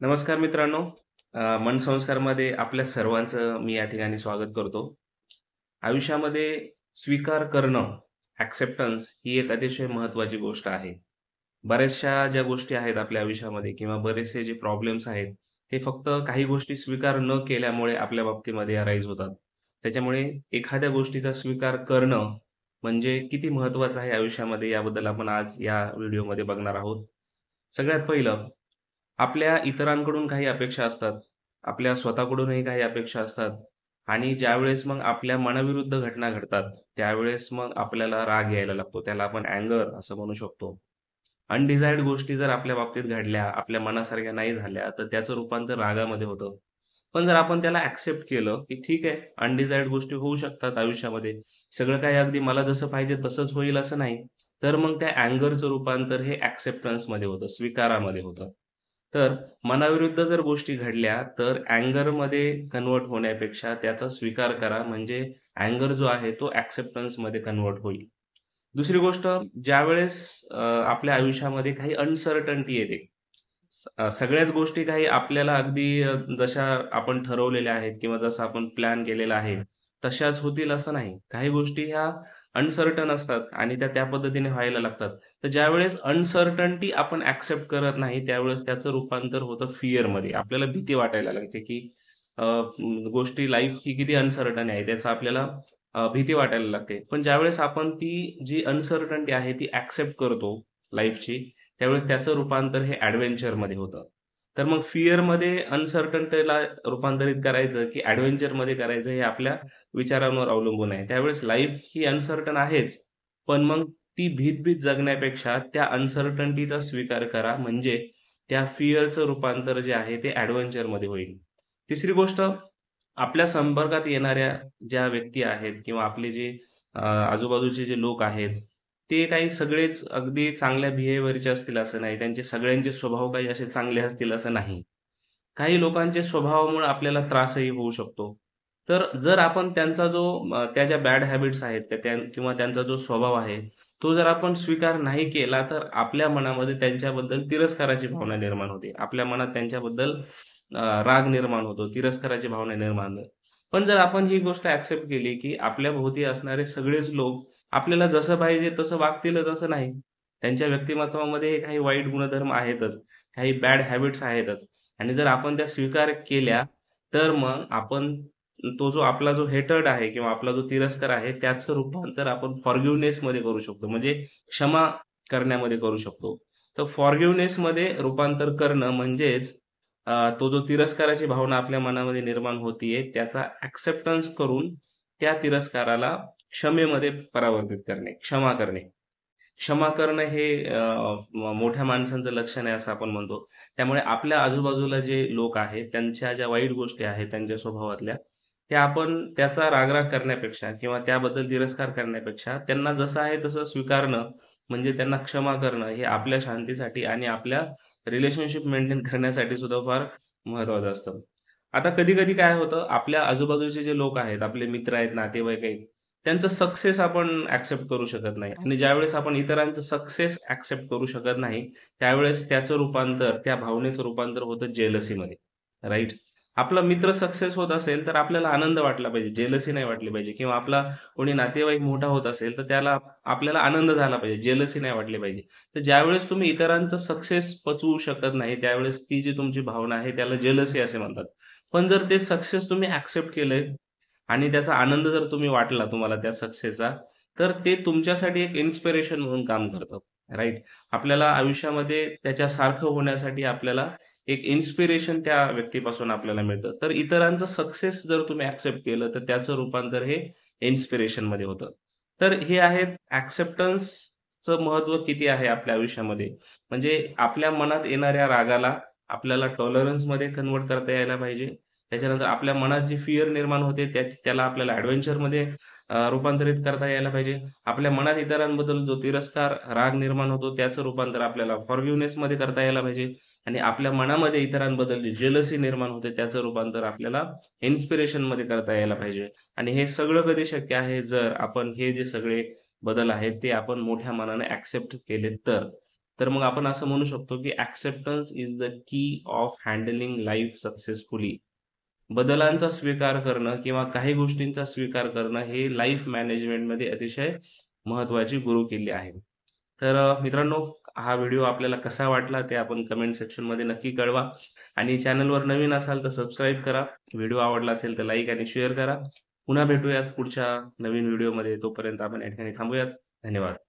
नमस्कार मित्रांनो. मन संस्कारमध्ये आपल्या सर्वांचं मी या ठिकाणी स्वागत करतो. आयुष्यामध्ये स्वीकार करणं, एक्सेप्टन्स ही एक अतिशय महत्त्वाची गोष्ट आहे. बऱ्याचशा ज्या गोष्टी आहेत आपल्या आयुष्यामध्ये किंवा बरेचसे जे प्रॉब्लेम्स आहेत, ते फक्त काही गोष्टी स्वीकार न केल्यामुळे आपल्या बाबतीमध्ये अराईज होतात. त्याच्यामुळे एखाद्या गोष्टीचा स्वीकार करणं म्हणजे किती महत्त्वाचं आहे आयुष्यामध्ये याबद्दल आपण आज या व्हिडिओमध्ये बघणार आहोत. सगळ्यात पहिलं आपल्या इतरांकडून काही अपेक्षा असतात. आपल्या स्वतःकडूनही काही अपेक्षा असतात आणि ज्यावेळेस मग आपल्या मनाविरुद्ध घटना घडतात, त्यावेळेस मग आपल्याला राग यायला लागतो. त्याला आपण अँगर असं म्हणू शकतो. अनडिझायर्ड गोष्टी जर आपल्या बाबतीत घडल्या, आपल्या मनासारख्या नाही झाल्या, तर त्याचं रूपांतर रागामध्ये होतं. पण जर आपण त्याला ॲक्सेप्ट केलं, की ठीक आहे, अनडिझायर्ड गोष्टी होऊ शकतात आयुष्यामध्ये. सगळं काही अगदी मला जसं पाहिजे तसंच होईल असं नाही. तर मग त्या अँगरचं रूपांतर हे ॲक्सेप्टन्समध्ये होतं, स्वीकारामध्ये होतं. तर मनाविरुद्ध जर गोष्टी घडल्या, तर अँगरमध्ये कन्व्हर्ट होण्यापेक्षा त्याचा स्वीकार करा. म्हणजे अँगर जो आहे तो ॲक्सेप्टन्समध्ये कन्व्हर्ट होईल. दुसरी गोष्ट, ज्यावेळेस आपल्या आयुष्यामध्ये काही अनसर्टन्टी येते. सगळ्याच गोष्टी काही आपल्याला अगदी जशा आपण ठरवलेल्या आहेत किंवा जसं आपण प्लॅन केलेला आहे, तशाच होतील असं नाही. काही गोष्टी ह्या अनसर्टन असतात आणि त्या त्या पद्धतीने व्हायला लागतात. तर ज्यावेळेस अनसर्टन्टी आपण ॲक्सेप्ट करत नाही, त्यावेळेस त्याचं रूपांतर होतं फिअरमध्ये. आपल्याला भीती वाटायला लागते, की गोष्टी लाईफ ही किती अनसर्टन आहे, त्याचं आपल्याला भीती वाटायला लागते. पण ज्यावेळेस आपण ती जी अनसर्टन्टी आहे ती ॲक्सेप्ट करतो लाईफची, त्यावेळेस त्याचं रूपांतर हे ॲडव्हेंचरमध्ये होतं. तर मग फिअरमध्ये अनसर्टन्टीला रूपांतरित करायचं की ॲडव्हेंचरमध्ये करायचं हे आपल्या विचारांवर अवलंबून आहे. त्यावेळेस लाईफ ही अनसर्टन आहेच, पण मग ती भीत-भीत जगण्यापेक्षा त्या अनसर्टन्टीचा स्वीकार करा. म्हणजे त्या फिअरचं रूपांतर जे आहे ते ॲडव्हेंचरमध्ये होईल. तिसरी गोष्ट, आपल्या संपर्कात येणाऱ्या ज्या व्यक्ती आहेत किंवा आपले जे आजूबाजूचे जे लोक आहेत, ते काही सगळेच अगदी चांगल्या बिहेवियरचे असतील असं नाही. त्यांचे सगळ्यांचे स्वभाव काही असे चांगले असतील असं नाही. काही लोकांच्या स्वभावामुळे आपल्याला त्रासही होऊ शकतो. तर जर आपण त्यांचा जो त्या ज्या बॅड हॅबिट्स आहेत किंवा त्यांचा जो स्वभाव आहे, तो जर आपण स्वीकार नाही केला, तर आपल्या मनामध्ये त्यांच्याबद्दल तिरस्काराची भावना निर्माण होते. आपल्या मनात त्यांच्याबद्दल राग निर्माण होतो, तिरस्काराची भावना निर्माण होते. पण जर आपण ही गोष्ट ॲक्सेप्ट केली, की आपल्या भोवती असणारे सगळेच लोक आपल्याला जसं पाहिजे तसं वागतीलच असं नाही. त्यांच्या व्यक्तिमत्त्वामध्ये काही वाईट गुणधर्म आहेतच, काही बॅड हॅबिट्स आहेतच आणि जर आपण त्या स्वीकार केल्या, तर मग आपण तो जो आपला जो हेटर्ड आहे किंवा आपला जो तिरस्कार आहे, त्याचं रूपांतर आपण फॉरगिव्हनेसमध्ये करू शकतो. म्हणजे क्षमा करण्यामध्ये करू शकतो. तर फॉरगिव्हनेसमध्ये रूपांतर करणं म्हणजेच तो जो तिरस्काराची भावना आपल्या मनामध्ये निर्माण होतीये, त्याचा ॲक्सेप्टन्स करून त्या तिरस्काराला क्षमेमध्ये परावर्तित करणे, क्षमा करणे. क्षमा करणं हे मोठ्या माणसांचं लक्षण आहे असं आपण म्हणतो. त्यामुळे आपल्या आजूबाजूला जे लोक आहेत, त्यांच्या ज्या वाईट गोष्टी आहेत त्यांच्या स्वभावातल्या, त्या आपण त्याचा राग-राग करण्यापेक्षा किंवा त्याबद्दल तिरस्कार करण्यापेक्षा त्यांना जसं आहे तसं स्वीकारणं, म्हणजे त्यांना क्षमा करणं हे आपल्या शांतीसाठी आणि आपल्या रिलेशनशिप मेंटेन करण्यासाठी सुद्धा फार महत्त्वाचं असतं. आता कधी-कधी काय होतं, आपल्या आजूबाजूचे जे लोक आहेत, आपले मित्र आहेत, नातेवाईक आहेत, त्यांचं सक्सेस आपण ॲक्सेप्ट करू शकत नाही आणि ज्यावेळेस आपण इतरांचं सक्सेस ॲक्सेप्ट करू शकत नाही, त्यावेळेस त्याचं रूपांतर, त्या भावनेचं रूपांतर होतं जेलसीमध्ये, राइट? आपला मित्र सक्सेस होत असेल, तर आपल्याला आनंद वाटला पाहिजे, जेलसी नाही वाटली पाहिजे किंवा आपला कोणी नातेवाईक मोठा होत असेल, तर आपल्याला आनंद झाला पाहिजे, जेलसी नाही वाटली पाहिजे. तर ज्यावेळेस तुम्ही इतरांचं सक्सेस पचवू शकत नाही, त्यावेळेस ती जी तुमची भावना आहे, त्याला जेलसी असे म्हणतात. पण जर ते सक्सेस तुम्ही ॲक्सेप्ट केलंय आणि त्याचा आनंद जर तुम्ही वाटला तुम्हाला त्या सक्सेसचा, तर ते तुमच्यासाठी एक इन्स्पिरेशन म्हणून काम करतं, राइट? आपल्याला आयुष्यामध्ये त्याच्यासारखं होण्यासाठी आपल्याला एक इन्स्पिरेशन त्या व्यक्तीपासून आपल्याला मिळतं. तर इतरांचं सक्सेस जर तुम्ही ॲक्सेप्ट केलं, तर त्याचं रूपांतर हे इन्स्पिरेशनमध्ये होतं. तर हे आहेत ॲक्सेप्टन्सचं महत्त्व किती आहे आपल्या आयुष्यामध्ये. म्हणजे आपल्या मनात येणाऱ्या रागाला आपल्याला टॉलरन्समध्ये कन्व्हर्ट करता यायला पाहिजे. त्याच्यानंतर आपल्या मनात जी फिअर निर्माण होते त्याला आपल्याला ॲडव्हेंचरमध्ये रूपांतरित करता यायला पाहिजे. आपल्या मनात इतरांबद्दल जो तिरस्कार, राग निर्माण होतो त्याचं रूपांतर आपल्याला फॉरगिव्हनेसमध्ये करता यायला पाहिजे आणि आपल्या मनामध्ये इतरांबद्दल जी जेलसी निर्माण होते त्याचं रूपांतर आपल्याला इन्स्पिरेशनमध्ये करता यायला पाहिजे. आणि हे सगळं कधी शक्य आहे, जर आपण हे जे सगळे बदल आहेत ते आपण मोठ्या मनाने ॲक्सेप्ट केले तर. तर मग आपण असं म्हणू शकतो की acceptance is the key of handling life successfully. बदलांचा स्वीकार करणं किंवा काही गोष्टींचा स्वीकार करणं हे लाईफ मॅनेजमेंटमध्ये अतिशय महत्त्वाची गुरुकिल्ली आहे. तर मित्रांनो, हा व्हिडिओ आपल्याला कसा वाटला ते आपण कमेंट सेक्शनमध्ये नक्की कळवा आणि चॅनलवर नवीन असाल तर सबस्क्राईब करा. व्हिडिओ आवडला असेल तर लाईक आणि शेअर करा. पुन्हा भेटूयात पुढच्या नवीन व्हिडिओमध्ये. तोपर्यंत आपण या ठिकाणी थांबूयात. धन्यवाद.